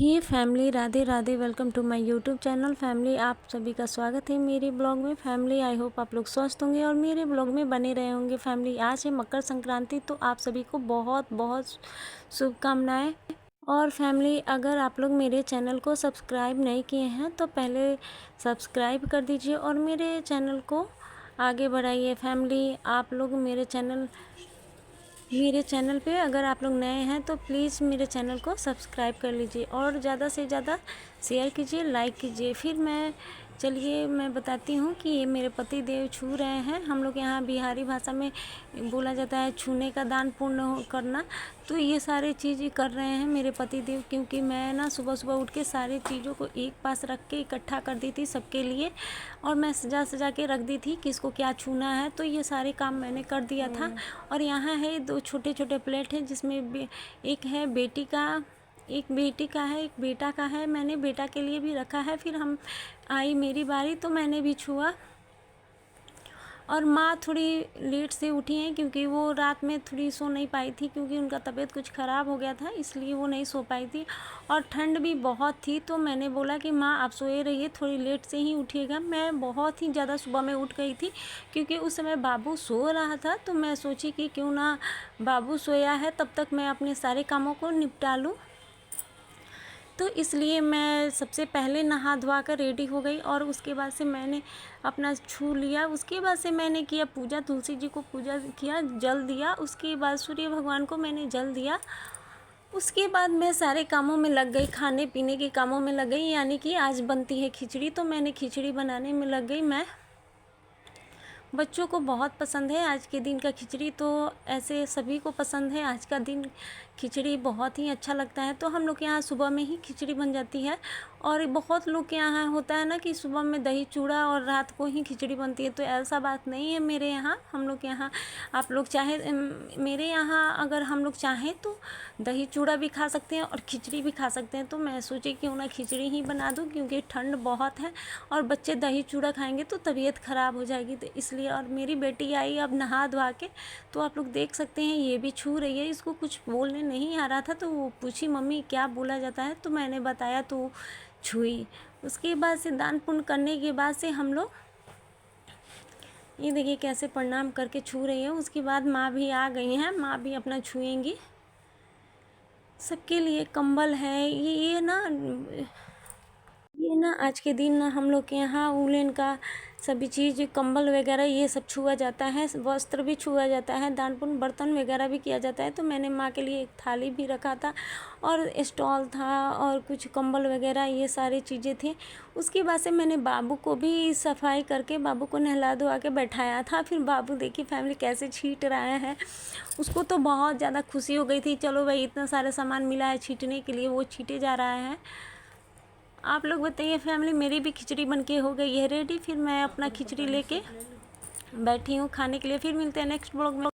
ये family Radhe Radhe. Welcome to my YouTube channel family. आप सभी का स्वागत है मेरे ब्लॉग में फैमिली। आई होप आप लोग स्वस्थ होंगे और मेरे ब्लॉग में बने रहे होंगे फैमिली। आज है मकर संक्रांति, तो आप सभी को बहुत बहुत शुभकामनाएं। और फैमिली, अगर आप लोग मेरे चैनल को सब्सक्राइब नहीं किए हैं तो पहले सब्सक्राइब कर दीजिए और मेरे चैनल को आगे बढ़ाइए फैमिली। आप लोग मेरे चैनल पे अगर आप लोग नए हैं तो प्लीज़ मेरे चैनल को सब्सक्राइब कर लीजिए और ज़्यादा से ज़्यादा शेयर कीजिए, लाइक कीजिए। फिर मैं बताती हूँ कि ये मेरे पति देव छू रहे हैं। हम लोग यहाँ बिहारी भाषा में बोला जाता है छूने का दान पुण्य करना। तो ये सारी चीज़ें कर रहे हैं मेरे पति देव, क्योंकि मैं ना सुबह सुबह उठ के सारी चीज़ों को एक पास रख के इकट्ठा कर दी थी सबके लिए, और मैं सजा सजा के रख दी थी किसको क्या छूना है। तो ये सारे काम मैंने कर दिया था। और यहाँ है 2 छोटे छोटे प्लेट हैं, जिसमें एक है बेटी का, एक बेटी का है, एक बेटा का है। मैंने बेटा के लिए भी रखा है। फिर आई मेरी बारी तो मैंने भी छुआ। और माँ थोड़ी लेट से उठी हैं, क्योंकि वो रात में थोड़ी सो नहीं पाई थी, क्योंकि उनका तबीयत कुछ ख़राब हो गया था, इसलिए वो नहीं सो पाई थी। और ठंड भी बहुत थी, तो मैंने बोला कि माँ आप सोए रहिए, थोड़ी लेट से ही उठिएगा। मैं बहुत ही ज़्यादा सुबह में उठ गई थी, क्योंकि उस समय बाबू सो रहा था। तो मैं सोची कि क्यों ना बाबू सोया है तब तक मैं अपने सारे कामों को निपटा लूँ। तो इसलिए मैं सबसे पहले नहा धोवा कर रेडी हो गई, और उसके बाद से मैंने अपना छू लिया। उसके बाद से मैंने किया पूजा, तुलसी जी को पूजा किया, जल दिया। उसके बाद सूर्य भगवान को मैंने जल दिया। उसके बाद मैं सारे कामों में लग गई, खाने पीने के कामों में लग गई। यानी कि आज बनती है खिचड़ी, तो मैंने खिचड़ी बनाने में लग गई। बच्चों को बहुत पसंद है आज के दिन का खिचड़ी, तो ऐसे सभी को पसंद है। आज का दिन खिचड़ी बहुत ही अच्छा लगता है। तो हम लोग के यहाँ सुबह में ही खिचड़ी बन जाती है। और बहुत लोग के यहाँ होता है ना कि सुबह में दही चूड़ा और रात को ही खिचड़ी बनती है, तो ऐसा बात नहीं है मेरे यहाँ। हम लोग के यहाँ आप लोग चाहे मेरे यहाँ अगर हम लोग चाहें तो दही चूड़ा भी खा सकते हैं और खिचड़ी भी खा सकते हैं। तो मैं सोची क्यों ना खिचड़ी ही बना दूँ, क्योंकि ठंड बहुत है और बच्चे दही चूड़ा खाएंगे तो तबीयत ख़राब हो जाएगी, तो इसलिए। और मेरी बेटी आई अब नहा धोवा के, तो आप लोग देख सकते हैं ये भी छू रही है। इसको कुछ बोलने नहीं आ रहा था, तो वो पूछी मम्मी क्या बोला जाता है, तो मैंने बताया तो छुई। उसके बाद से दान पुण्य करने के बाद से हम लोग ये देखिए कैसे प्रणाम करके छू रही है। उसके बाद माँ भी आ गई हैं, माँ भी अपना छुएंगी। सबके लिए कंबल है। ये ना आज के दिन ना हम लोग के यहाँ उलेन का सभी चीज़, कंबल वगैरह ये सब छुआ जाता है, वस्त्र भी छुआ जाता है, दान पुण्य बर्तन वगैरह भी किया जाता है। तो मैंने माँ के लिए एक थाली भी रखा था और स्टॉल था और कुछ कंबल वगैरह ये सारी चीज़ें थी। उसके बाद से मैंने बाबू को भी सफाई करके बाबू को नहला धुआ के बैठाया था। फिर बाबू देखिए फैमिली कैसे छींट रहा है। उसको तो बहुत ज़्यादा खुशी हो गई थी, चलो भाई इतना सारा सामान मिला है छींटने के लिए, वो छींटे जा रहा है। आप लोग बताइए फैमिली, मेरी भी खिचड़ी बनके हो गई है रेडी। फिर मैं अपना खिचड़ी लेके बैठी हूँ खाने के लिए। फिर मिलते हैं नेक्स्ट ब्लॉग में।